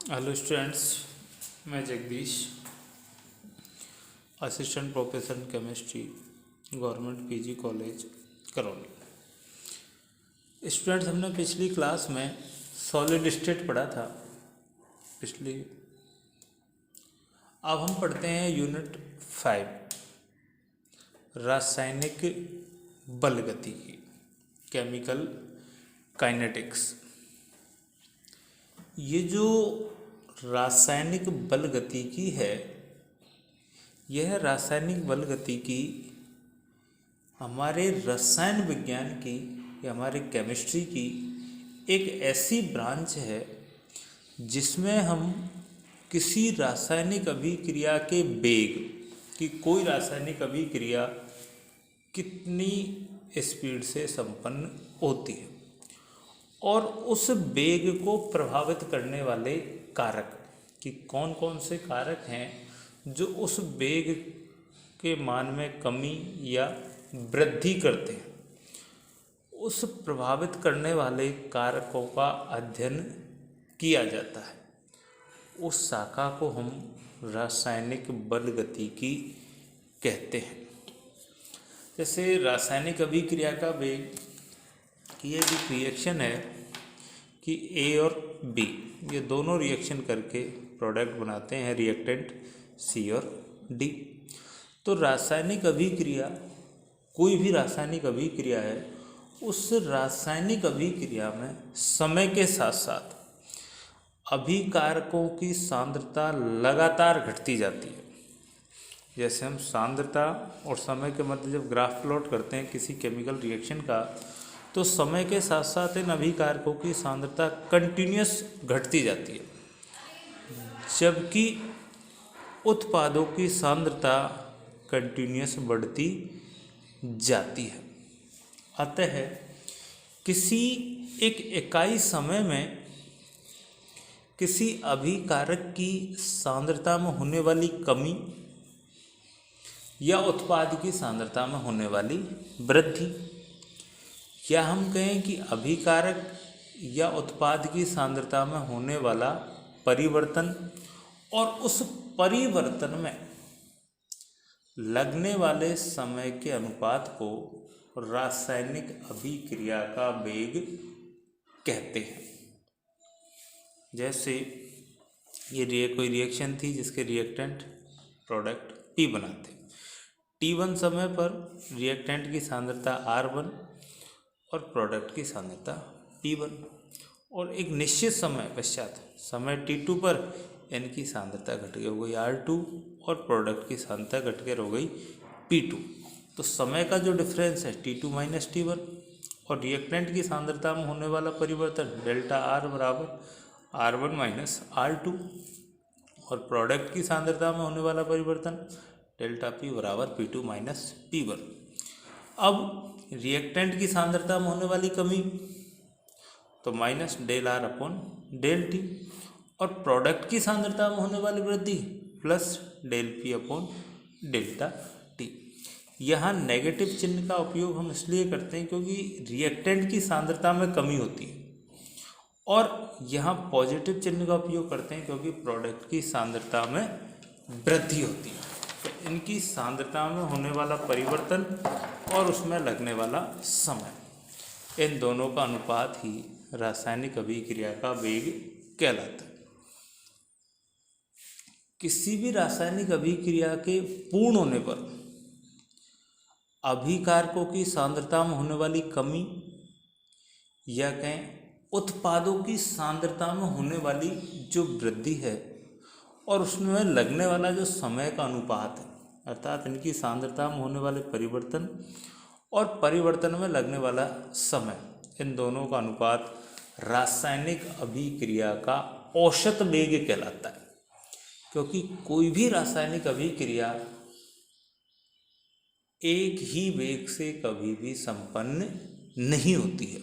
Hello students, मैं Jagdish, assistant professor in chemistry, government PG college Karauli. Students, हमने पिछली class में सॉलिड स्टेट पढ़ा था। अब हम पढ़ते हैं यूनिट 5, रासायनिक बल गतिकी, केमिकल काइनेटिक्स। ये जो रासायनिक बल गतिकी है, यह रासायनिक बल गतिकी हमारे रसायन विज्ञान की या हमारे केमिस्ट्री की एक ऐसी ब्रांच है जिसमें हम किसी रासायनिक अभिक्रिया के वेग कि कोई रासायनिक अभिक्रिया कितनी स्पीड से संपन्न होती है और उस वेग को प्रभावित करने वाले कारक कि कौन कौन से कारक हैं जो उस वेग के मान में कमी या वृद्धि करते हैं। उस प्रभावित करने वाले कारकों का अध्ययन किया जाता है। उस शाखा को हम रासायनिक बल गतिकी कहते हैं। जैसे रासायनिक अभिक्रिया का वेग कि ये एक रिएक्शन है कि ए और बी ये दोनों रिएक्शन करके प्रोडक्ट बनाते हैं, रिएक्टेंट सी और डी। तो रासायनिक अभिक्रिया, कोई भी रासायनिक अभिक्रिया है, उस रासायनिक अभिक्रिया में समय के साथ साथ अभिकारकों की सांद्रता लगातार घटती जाती है। जैसे हम सांद्रता और समय के मध्य जब ग्राफ प्लॉट करते हैं किसी केमिकल रिएक्शन का, तो समय के साथ साथ इन अभिकारकों की सांद्रता कंटिन्यूस घटती जाती है, जबकि उत्पादों की सांद्रता कंटिन्यूस बढ़ती जाती है। अतः किसी एक इकाई समय में किसी अभिकारक की सांद्रता में होने वाली कमी या उत्पाद की सांद्रता में होने वाली वृद्धि, या हम कहें कि अभिकारक या उत्पाद की सांद्रता में होने वाला परिवर्तन और उस परिवर्तन में लगने वाले समय के अनुपात को रासायनिक अभिक्रिया का वेग कहते हैं। जैसे ये कोई रिएक्शन थी जिसके रिएक्टेंट प्रोडक्ट P बनाते। T1 समय पर रिएक्टेंट की सांद्रता R1 और प्रोडक्ट की सांद्रता P1, और एक निश्चित समय पश्चात समय T2 पर इनकी सांद्रता घट गई हो गई R2 और प्रोडक्ट की सांद्रता घटकर हो गई P2। तो समय का जो डिफरेंस है T2 माइनस T1 और रिएक्टेंट की सांद्रता में होने वाला परिवर्तन डेल्टा R बराबर R1 माइनस R2 और प्रोडक्ट की सांद्रता में होने वाला परिवर्तन डेल्टा P बराबर P2 माइनस P1। अब रिएक्टेंट की सांद्रता में होने वाली कमी तो minus del R upon del T, और प्रोडक्ट की सांद्रता में होने वाली वृद्धि plus del P upon delta T। यहाँ नेगेटिव चिन्ह का उपयोग हम इसलिए करते हैं क्योंकि रिएक्टेंट की सांद्रता में कमी होती है, और यहाँ पॉजिटिव चिन्ह का उपयोग करते हैं क्योंकि प्रोडक्ट की सांद्रता में वृद्धि होती है। तो इनकी सांद्रता में होने वाला परिवर्तन और उसमें लगने वाला समय, इन दोनों का अनुपात ही रासायनिक अभिक्रिया का वेग कहलाता है। किसी भी रासायनिक अभिक्रिया के पूर्ण होने पर अभिकारकों की सांद्रता में होने वाली कमी या कहें उत्पादों की सांद्रता में होने वाली जो वृद्धि है और उसमें लगने वाला जो समय का अनुपात है, अर्थात इनकी सांद्रता में होने वाले परिवर्तन और परिवर्तन में लगने वाला समय, इन दोनों का अनुपात रासायनिक अभिक्रिया का औसत वेग कहलाता है। क्योंकि कोई भी रासायनिक अभिक्रिया एक ही वेग से कभी भी संपन्न नहीं होती है।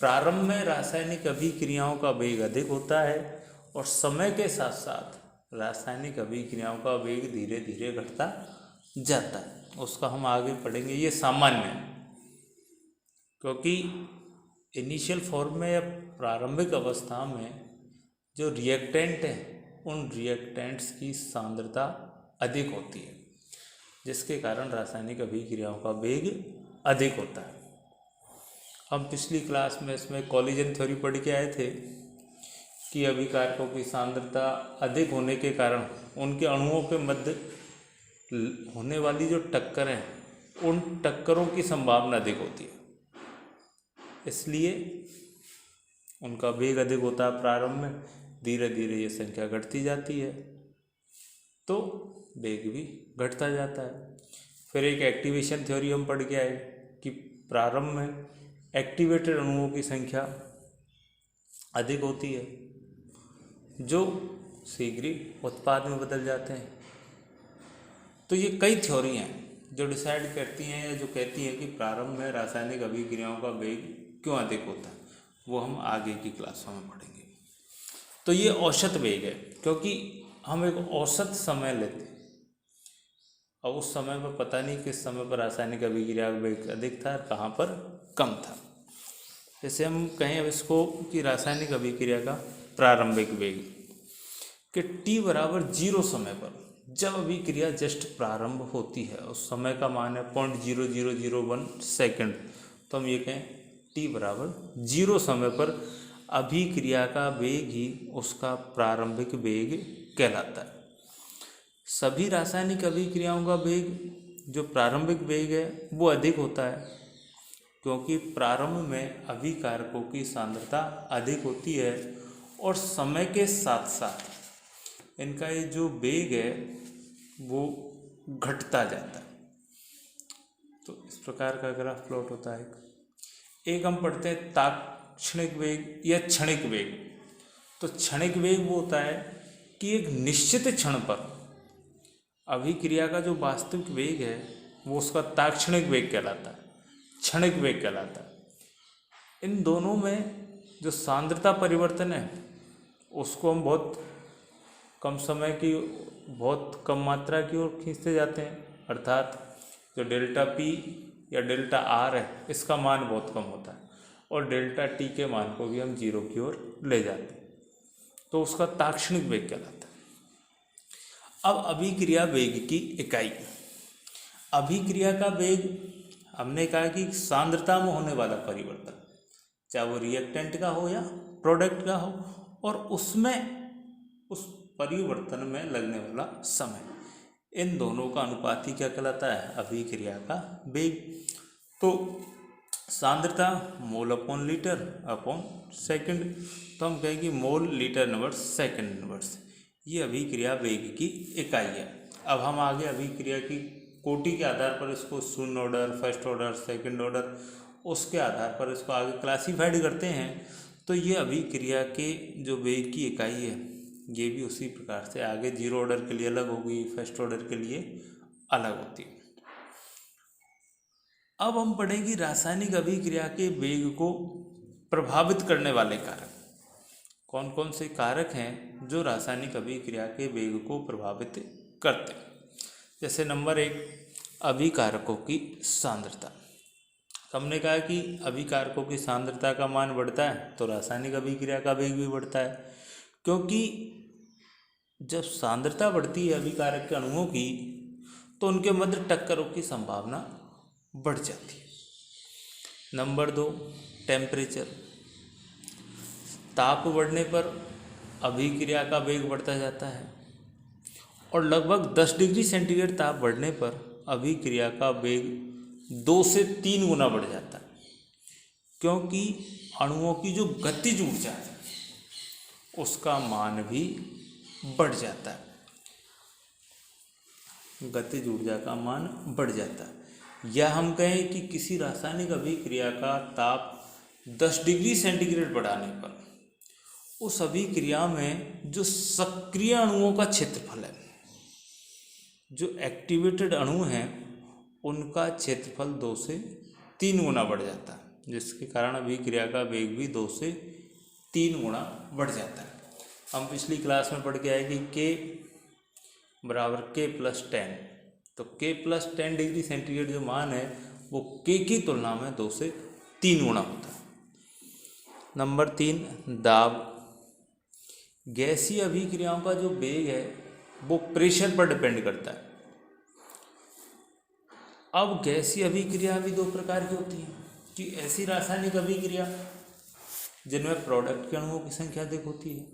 प्रारंभ में रासायनिक अभिक्रियाओं का वेग अधिक होता है और समय के साथ साथ रासायनिक अभिक्रियाओं का वेग धीरे धीरे घटता जाता है। उसका हम आगे पढ़ेंगे, ये सामान्य है। क्योंकि इनिशियल फॉर्म में या प्रारंभिक अवस्था में जो रिएक्टेंट है उन रिएक्टेंट्स की सांद्रता अधिक होती है, जिसके कारण रासायनिक अभिक्रियाओं का वेग अधिक होता है। हम पिछली क्लास में इसमें कोलिजन थ्योरी पढ़ के आए थे कि अभिकारकों की सांद्रता अधिक होने के कारण उनके अणुओं के मध्य होने वाली जो टक्कर है उन टक्करों की संभावना अधिक होती है, इसलिए उनका वेग अधिक होता है। प्रारंभ में धीरे धीरे ये संख्या घटती जाती है तो वेग भी घटता जाता है। फिर एक एक्टिवेशन थ्योरी हम पढ़ के आए कि प्रारंभ में एक्टिवेटेड अणुओं की संख्या अधिक होती है जो शीघ्र ही उत्पाद में बदल जाते हैं। तो ये कई थ्योरी हैं जो डिसाइड करती हैं या जो कहती हैं कि प्रारंभ में रासायनिक अभिक्रियाओं का वेग क्यों अधिक होता है, वो हम आगे की क्लासों में पढ़ेंगे। तो ये औसत वेग है, क्योंकि हम एक औसत समय लेते हैं। अब उस समय पर पता नहीं किस समय पर रासायनिक अभिक्रिया का वेग अधिक था और कहाँ पर कम था। जैसे हम कहें अब इसको कि रासायनिक अभिक्रिया का प्रारंभिक वेग कि t बराबर 0 समय पर जब अभिक्रिया जस्ट प्रारंभ होती है, उस समय का मान है 0.0001 सेकेंड, तो हम ये कहें t बराबर 0 समय पर अभिक्रिया का वेग ही उसका प्रारंभिक वेग कहलाता है। सभी रासायनिक अभिक्रियाओं का वेग जो प्रारंभिक वेग है वो अधिक होता है, क्योंकि प्रारंभ में अभिकारकों की सांद्रता अधिक होती है और समय के साथ साथ इनका ये जो वेग है वो घटता जाता है। तो इस प्रकार का ग्राफ प्लॉट होता है। एक हम पढ़ते हैं तात्क्षणिक वेग या क्षणिक वेग। तो क्षणिक वेग वो होता है कि एक निश्चित क्षण पर अभिक्रिया का जो वास्तविक वेग है वो उसका तात्क्षणिक वेग कहलाता है, क्षणिक वेग कहलाता है। इन दोनों में जो सांद्रता परिवर्तन है उसको हम बहुत कम समय की, बहुत कम मात्रा की ओर खींचते जाते हैं, अर्थात जो डेल्टा पी या डेल्टा आर है इसका मान बहुत कम होता है और डेल्टा टी के मान को भी हम 0 की ओर ले जाते हैं, तो उसका तात्क्षणिक वेग कहलाता है। अब अभिक्रिया वेग की इकाई, अभिक्रिया का वेग हमने कहा कि सांद्रता में होने वाला परिवर्तन, चाहे वो रिएक्टेंट का हो या प्रोडक्ट का हो, और उसमें उस परिवर्तन में लगने वाला समय, इन दोनों का अनुपात ही क्या कहलाता है, अभिक्रिया का वेग। तो सांद्रता mole upon litre upon second, तो हम कहेंगे mole litre inverse second inverse, ये अभिक्रिया वेग की इकाई है। अब हम आगे अभिक्रिया की कोटि के आधार पर इसको शून्य order, first order, second order, उसके आधार पर इसको आगे क्लासीफाइड करते हैं। तो ये अभिक्रिया के जो वेग की इकाई है ये भी उसी प्रकार से आगे 0 ऑर्डर के लिए अलग होगी, फर्स्ट ऑर्डर के लिए अलग होती है। अब हम पढ़ेंगे रासायनिक अभिक्रिया के वेग को प्रभावित करने वाले कारक। कौन कौन से कारक हैं जो रासायनिक अभिक्रिया के वेग को प्रभावित करते हैं। जैसे नंबर 1, अभिकारकों की सांद्रता। हमने कहा कि अभिकारकों की सांद्रता का मान बढ़ता है तो रासायनिक अभिक्रिया का वेग भी बढ़ता है, क्योंकि जब सांद्रता बढ़ती है अभिकारक के अणुओं की तो उनके मध्य टक्करों की संभावना बढ़ जाती है। Number 2, temperature. ताप बढ़ने पर अभिक्रिया का वेग बढ़ता जाता है और लगभग 10 डिग्री सेंटीग्रेड ताप बढ़ने पर अभिक्रिया का वेग 2 से 3 गुना बढ़ जाता है, क्योंकि अणुओं की जो गतिज ऊर्जा है उसका मान भी बढ़ जाता है, गतिज ऊर्जा का मान बढ़ जाता है। या हम कहें कि किसी रासायनिक अभिक्रिया का ताप 10 डिग्री सेंटीग्रेड बढ़ाने पर उस अभिक्रिया में जो सक्रिय अणुओं का क्षेत्रफल है, जो एक्टिवेटेड अणु हैं उनका क्षेत्रफल 2 से 3 गुना बढ़ जाता है, जिसके कारण अभिक्रिया का वेग भी 2 से 3 गुना बढ़ जाता है। हम पिछली क्लास में पढ़ के आए कि K बराबर K+10, तो K+10 डिग्री सेंटीग्रेड जो मान है वो K की तुलना में 2 से 3 गुना होता है। नंबर 3, दाब। गैसीय अभिक्रियाओं का जो वेग है वो प्रेशर पर डिपेंड करता है। अब गैसीय अभिक्रिया भी दो प्रकार की होती हैं कि ऐसी रासायनिक अभिक्रिया जिनमें प्रोडक्ट के अणुओं की संख्या अधिक होती है,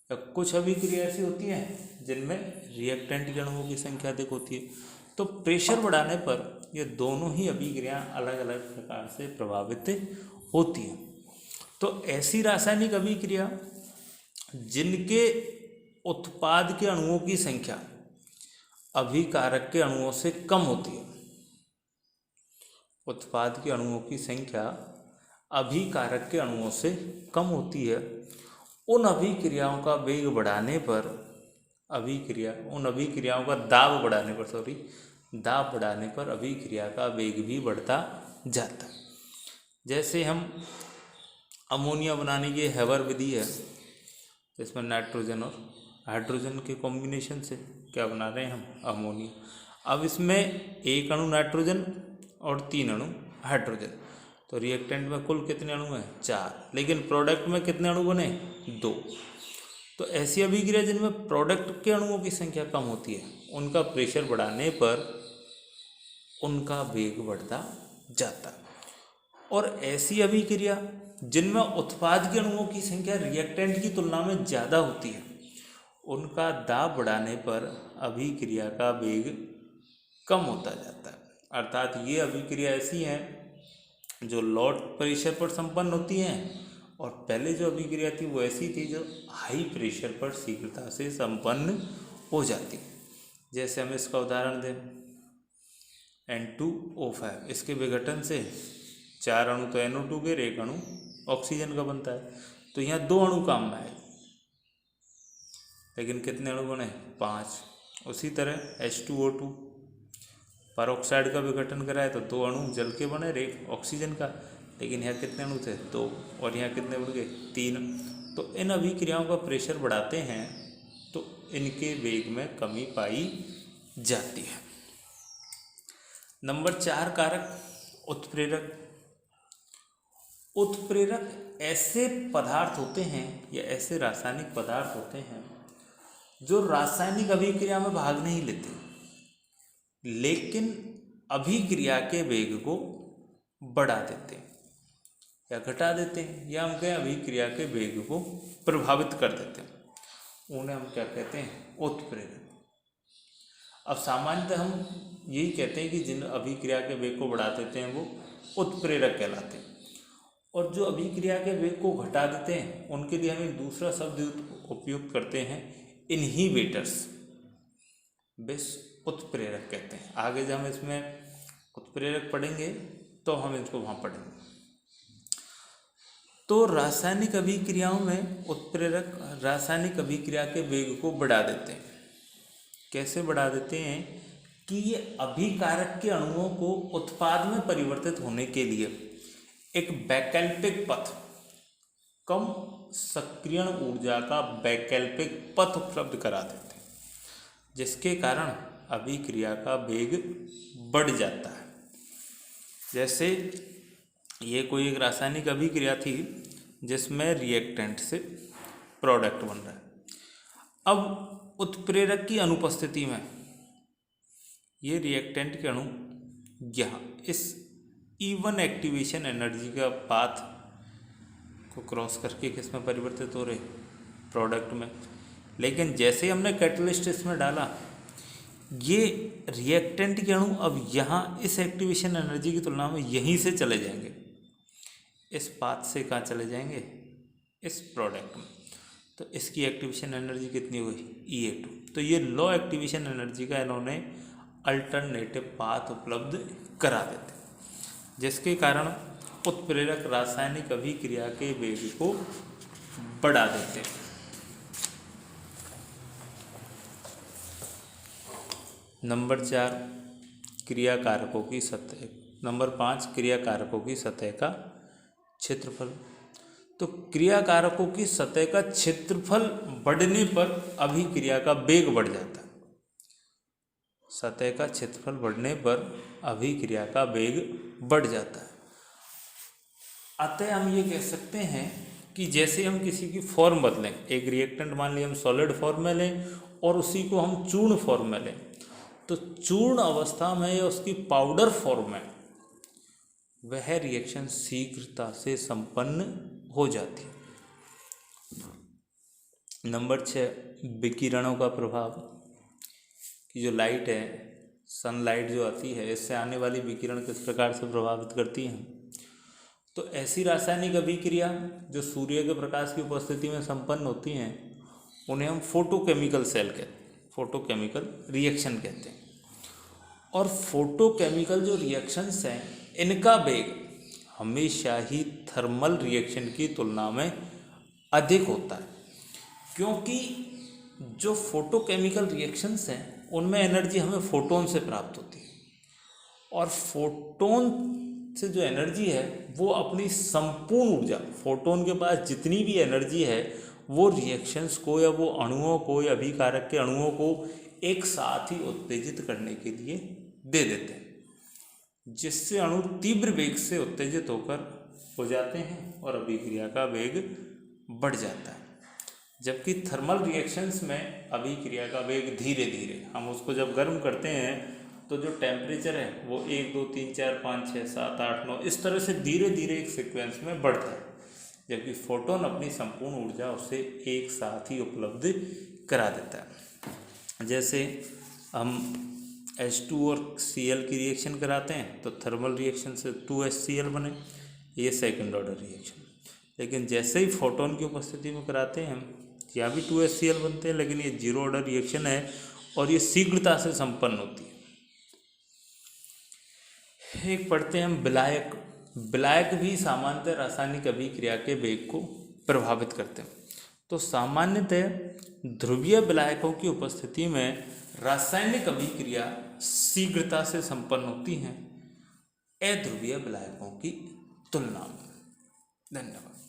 या कुछ अभिक्रिया ऐसी होती हैं जिनमें रिएक्टेंट के अणुओं की संख्या अधिक होती है। तो प्रेशर बढ़ाने पर ये दोनों ही अभिक्रियाएं अलग अलग प्रकार से प्रभावित होती हैं। तो ऐसी रासायनिक अभिक्रिया जिनके उत्पाद के अणुओं की संख्या अभिकारक के अणुओं से कम होती है, उत्पाद के अणुओं की संख्या अभिकारक के अणुओं से कम होती है, उन अभिक्रियाओं का वेग बढ़ाने पर उन अभिक्रियाओं का दाब बढ़ाने पर अभिक्रिया का वेग भी बढ़ता जाता है। जैसे हम अमोनिया बनाने की हेबर विधि है, इसमें नाइट्रोजन और हाइड्रोजन के कॉम्बिनेशन से क्या बना रहे हैं हम, अमोनिया। अब इसमें एक अणु नाइट्रोजन और 3 अणु हाइड्रोजन, तो रिएक्टेंट में कुल कितने अणु हैं, 4, लेकिन प्रोडक्ट में कितने अणु बने, 2। तो ऐसी अभिक्रिया जिनमें प्रोडक्ट के अणुओं की संख्या कम होती है, उनका प्रेशर बढ़ाने पर उनका वेग बढ़ता जाता है। और ऐसी अभिक्रिया जिनमें उत्पाद के अणुओं की संख्या रिएक्टेंट की तुलना में ज़्यादा होती है, उनका दाब बढ़ाने पर अभिक्रिया का वेग कम होता जाता है। अर्थात ये अभिक्रिया ऐसी हैं जो लो प्रेशर पर संपन्न होती हैं, और पहले जो अभिक्रिया थी वो ऐसी थी जो हाई प्रेशर पर शीघ्रता से संपन्न हो जाती। जैसे हम इसका उदाहरण दें, N2O5, इसके विघटन से 4 अणु तो NO2 के, 1 अणु ऑक्सीजन का बनता है। तो यहाँ 2 अणु काम में आए, लेकिन कितने अणु बने, 5। उसी तरह H2O2 परऑक्साइड का विघटन कराए तो 2 अणु जल के बने, 1 ऑक्सीजन का, लेकिन यहाँ कितने अणु थे, 2, और यहाँ कितने बढ़ गए, 3। तो इन अभिक्रियाओं का प्रेशर बढ़ाते हैं तो इनके वेग में कमी पाई जाती है। नंबर 4 कारक उत्प्रेरक। उत्प्रेरक ऐसे पदार्थ होते हैं या ऐसे रासायनिक पदार्थ होते हैं जो रासायनिक अभिक्रिया में भाग नहीं लेते, लेकिन अभिक्रिया के वेग को बढ़ा देते हैं या घटा देते हैं, या हम कहें अभिक्रिया के वेग को प्रभावित कर देते हैं। उन्हें हम क्या कहते हैं, उत्प्रेरक। अब सामान्यतः हम यही कहते हैं कि जिन अभिक्रिया के वेग को बढ़ा देते हैं वो उत्प्रेरक कहलाते हैं, और जो अभिक्रिया के वेग को घटा देते हैं उनके लिए हम एक दूसरा शब्द उपयोग करते हैं, इनहिबिटर्स, बस उत्प्रेरक कहते हैं। आगे जब हम इसमें उत्प्रेरक पढ़ेंगे तो हम इसको वहाँ पढ़ेंगे। तो रासायनिक अभिक्रियाओं में उत्प्रेरक रासायनिक अभिक्रिया के वेग को बढ़ा देते हैं। कैसे बढ़ा देते हैं कि ये अभिकारक के अणुओं को उत्पाद में परिवर्तित होने के लिए एक वैकल्पिक पथ, कम सक्रियण ऊर्जा का वैकल्पिक पथ उपलब्ध करा देते हैं, जिसके कारण अभिक्रिया का वेग बढ़ जाता है। जैसे ये कोई एक रासायनिक अभिक्रिया थी जिसमें रिएक्टेंट से प्रोडक्ट बन रहा है। अब उत्प्रेरक की अनुपस्थिति में ये रिएक्टेंट के अणु यहाँ इस E1 एक्टिवेशन एनर्जी का पाथ को क्रॉस करके किस में परिवर्तित हो रहे, प्रोडक्ट में। लेकिन जैसे हमने कैटलिस्ट इसमें डाला, ये रिएक्टेंट के अणु अब यहाँ इस एक्टिवेशन एनर्जी की तुलना में यहीं से चले जाएंगे, इस पाथ से कहाँ चले जाएंगे, इस प्रोडक्ट में। तो इसकी एक्टिवेशन एनर्जी कितनी हुई, E2। तो ये लो एक्टिवेशन एनर्जी का इन्होंने अल्टरनेटिव पाथ उपलब्ध करा देते, जिसके कारण उत्प्रेरक रासायनिक अभिक्रिया के वेग को बढ़ा देते हैं। नंबर 4 क्रियाकारकों की सतह। नंबर 5 क्रियाकारकों की सतह का क्षेत्रफल। तो क्रियाकारकों की सतह का क्षेत्रफल बढ़ने पर अभिक्रिया का वेग बढ़ जाता है। सतह का क्षेत्रफल बढ़ने पर अभिक्रिया का वेग बढ़ जाता है। अतः हम ये कह सकते हैं कि जैसे हम किसी की फॉर्म बदलें, एक रिएक्टेंट मान लिया हम सॉलिड फॉर्म में लें और उसी को हम चूर्ण फॉर्म में लें, तो चूर्ण अवस्था में या उसकी पाउडर फॉर्म में वह रिएक्शन शीघ्रता से संपन्न हो जाती है। नंबर 6, विकिरणों का प्रभाव, कि जो लाइट है, सनलाइट जो आती है, इससे आने वाली विकिरण किस प्रकार से प्रभावित करती है। तो ऐसी रासायनिक अभिक्रिया जो सूर्य के प्रकाश की उपस्थिति में संपन्न होती हैं उन्हें हम फोटोकेमिकल सेल कहते हैं, फोटोकेमिकल रिएक्शन कहते हैं। और फोटोकेमिकल जो रिएक्शंस हैं इनका वेग हमेशा ही थर्मल रिएक्शन की तुलना में अधिक होता है, क्योंकि जो फोटोकेमिकल रिएक्शंस हैं उनमें एनर्जी हमें फोटोन से प्राप्त होती है, और फोटोन से जो एनर्जी है वो अपनी संपूर्ण ऊर्जा, फोटोन के पास जितनी भी एनर्जी है वो रिएक्शंस को या वो अणुओं को या अभिकारक के अणुओं को एक साथ ही उत्तेजित करने के लिए दे देते हैं, जिससे अणु तीव्र वेग से उत्तेजित होकर हो जाते हैं और अभिक्रिया का वेग बढ़ जाता है। जबकि थर्मल रिएक्शंस में अभिक्रिया का वेग धीरे धीरे, हम उसको जब गर्म करते हैं तो जो टेम्परेचर है वो 1 2 3 4 5 6 7 8 9 इस तरह से धीरे धीरे एक सीक्वेंस में बढ़ता है, जबकि फोटोन अपनी संपूर्ण ऊर्जा उसे एक साथ ही उपलब्ध करा देता है। जैसे हम H2 और Cl की रिएक्शन कराते हैं तो थर्मल रिएक्शन से 2HCl बने, ये सेकंड ऑर्डर रिएक्शन। लेकिन जैसे ही फोटोन की उपस्थिति में कराते हैं यहाँ भी 2HCl बनते हैं, लेकिन ये 0 ऑर्डर रिएक्शन है और ये शीघ्रता से संपन्न होती है। एक पढ़ते हैं हम विलायक। विलायक भी सामान्यतः रासायनिक अभिक्रिया के वेग को प्रभावित करते हैं। तो सामान्यतः ध्रुवीय विलायकों की उपस्थिति में रासायनिक अभिक्रिया शीघ्रता से संपन्न होती हैं अध्रुवीय विलायकों की तुलना में। धन्यवाद।